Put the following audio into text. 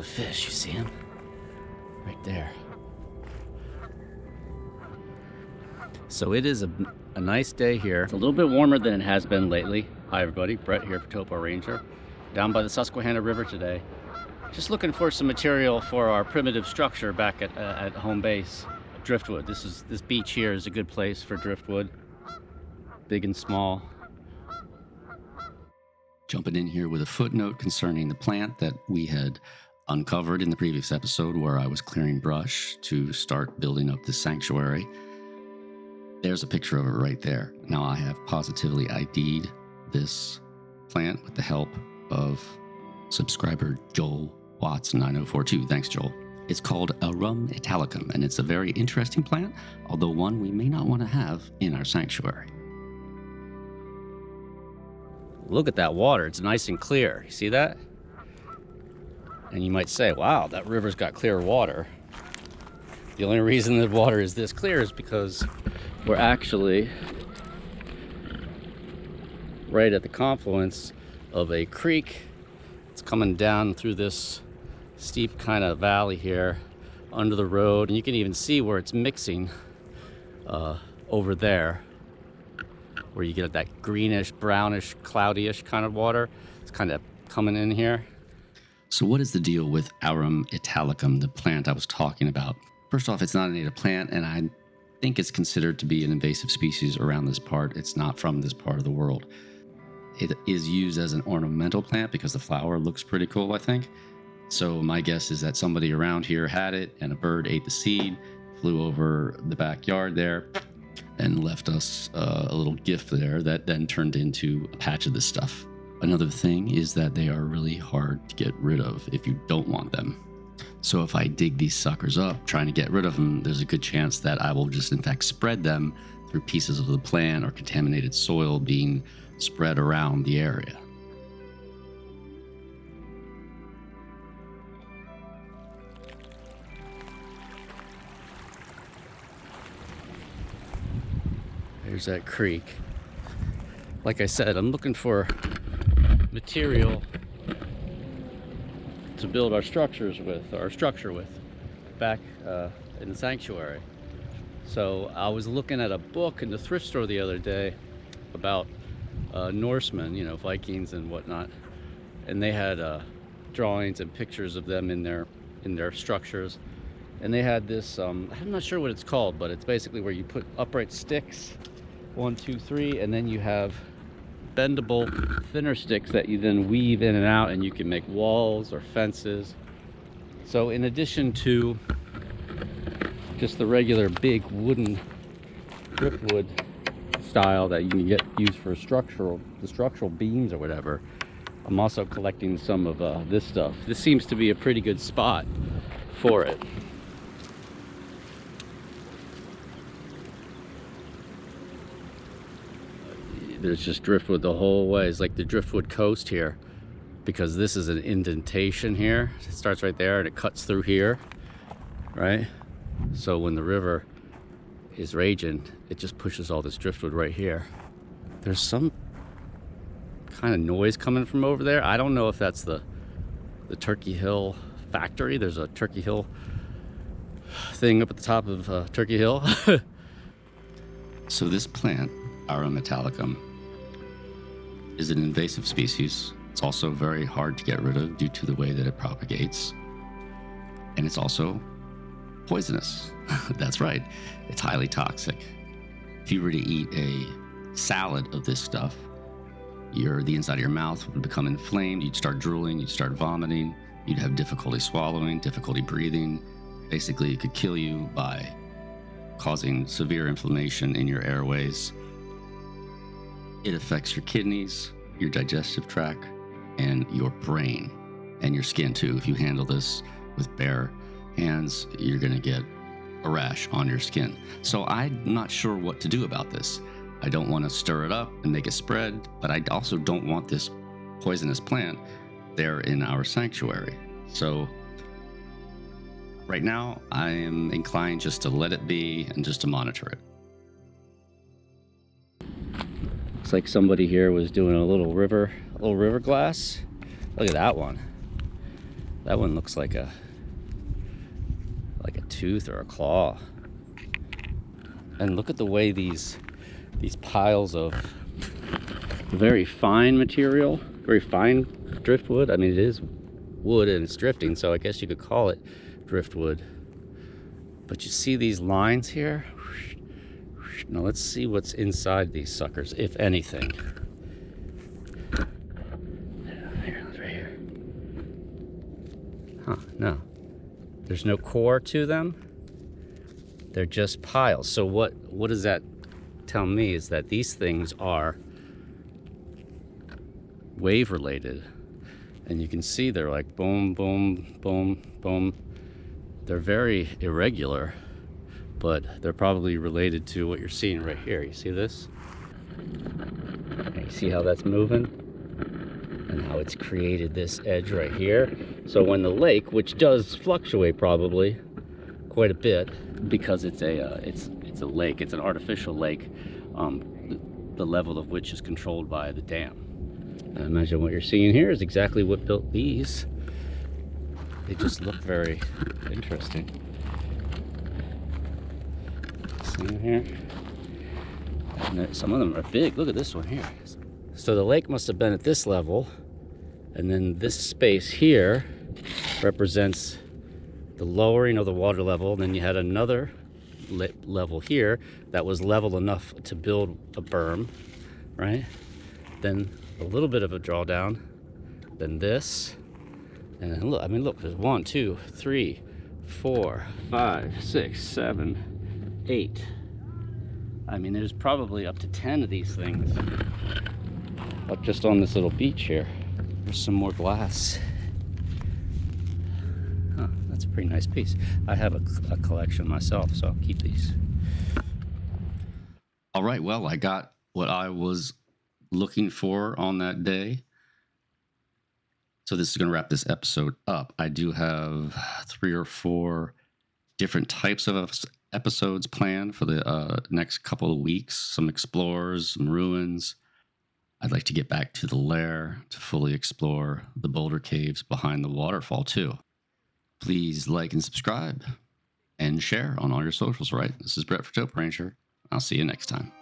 the fish. You see him? Right there. So it is a nice day here. It's a little bit warmer than it has been lately. Hi everybody, Brett here for TopoRanger. Down by the Susquehanna River today. Just looking for some material for our primitive structure back at home base, Driftwood. This beach here is a good place for driftwood, big and small. Jumping in here with a footnote concerning the plant that we had uncovered in the previous episode where I was clearing brush to start building up this sanctuary. There's a picture of it right there. Now I have positively ID'd this plant with the help of subscriber Joel Watts 9042. Thanks, Joel. It's called Arum italicum, and it's a very interesting plant, although one we may not want to have in our sanctuary. Look at that water. It's nice and clear. You see that? And you might say, wow, that river's got clear water. The only reason the water is this clear is because we're actually right at the confluence of a creek. It's coming down through this steep kind of valley here under the road, and you can even see where it's mixing over there, where you get that greenish, brownish, cloudyish kind of water. It's kind of coming in here. So what is the deal with Arum italicum, the plant I was talking about? First off, it's not a native plant, and I think it's considered to be an invasive species around this part. It's not from this part of the world. It is used as an ornamental plant because the flower looks pretty cool, I think. So my guess is that somebody around here had it and a bird ate the seed, flew over the backyard there, and left us a little gift there that then turned into a patch of this stuff. Another thing is that they are really hard to get rid of if you don't want them. So if I dig these suckers up trying to get rid of them, there's a good chance that I will just in fact spread them through pieces of the plant or contaminated soil being spread around the area. There's that creek. Like I said, I'm looking for material to build our structure with back in the sanctuary. So I was looking at a book in the thrift store the other day about Norsemen, you know, Vikings and whatnot, and they had drawings and pictures of them in their structures, and they had this I'm not sure what it's called, but it's basically where you put upright sticks, 1, 2, 3, and then you have bendable thinner sticks that you then weave in and out, and you can make walls or fences. So in addition to just the regular big wooden driftwood style that you can get used for the structural beams or whatever, I'm also collecting some of this stuff. This seems to be a pretty good spot for it. There's just driftwood the whole way. It's like the driftwood coast here, because this is an indentation here. It starts right there and it cuts through here, right? So when the river is raging, it just pushes all this driftwood right here. There's some kind of noise coming from over there. I don't know if that's the Turkey Hill factory. There's a Turkey Hill thing up at the top of Turkey Hill. So this plant, Arum italicum, is an invasive species. It's also very hard to get rid of due to the way that it propagates. And it's also poisonous. That's right. It's highly toxic. If you were to eat a salad of this stuff, the inside of your mouth would become inflamed. You'd start drooling. You'd start vomiting. You'd have difficulty swallowing, difficulty breathing. Basically, it could kill you by causing severe inflammation in your airways. It affects your kidneys, your digestive tract, and your brain, and your skin too. If you handle this with bare hands, you're gonna get a rash on your skin. So I'm not sure what to do about this. I don't want to stir it up and make it spread, but I also don't want this poisonous plant there in our sanctuary. So right now, I am inclined just to let it be and just to monitor it. Looks like somebody here was doing a little river glass. Look at that one. That one looks like a tooth or a claw. And look at the way these piles of very fine material, very fine driftwood. I mean, it is wood and it's drifting, so I guess you could call it driftwood. But you see these lines here? Now let's see what's inside these suckers, if anything. Here, right here. Huh, no. There's no core to them. They're just piles. So what does that tell me is that these things are wave related. And you can see they're like boom, boom, boom, boom. They're very irregular, but they're probably related to what you're seeing right here. You see this? You see how that's moving? And how it's created this edge right here. So when the lake, which does fluctuate probably quite a bit, because it's a lake, it's an artificial lake, the level of which is controlled by the dam. I imagine what you're seeing here is exactly what built these. They just look very interesting. See them here? And some of them are big. Look at this one here. So the lake must have been at this level, and then this space here represents the lowering of the water level. Then you had another level here that was level enough to build a berm, right? Then a little bit of a drawdown, then this, and look, I mean, look, there's 1, 2, 3, 4, 5, 6, 7, 8. I mean, there's probably up to 10 of these things up just on this little beach here. There's some more glass. Huh, that's a pretty nice piece. I have a collection myself, so I'll keep these. All right, well, I got what I was looking for on that day. So this is going to wrap this episode up. I do have 3 or 4 different types of episodes planned for the next couple of weeks. Some explorers, some ruins. I'd like to get back to the lair to fully explore the boulder caves behind the waterfall too. Please like and subscribe and share on all your socials, right? This is Brett for TopoRanger. I'll see you next time.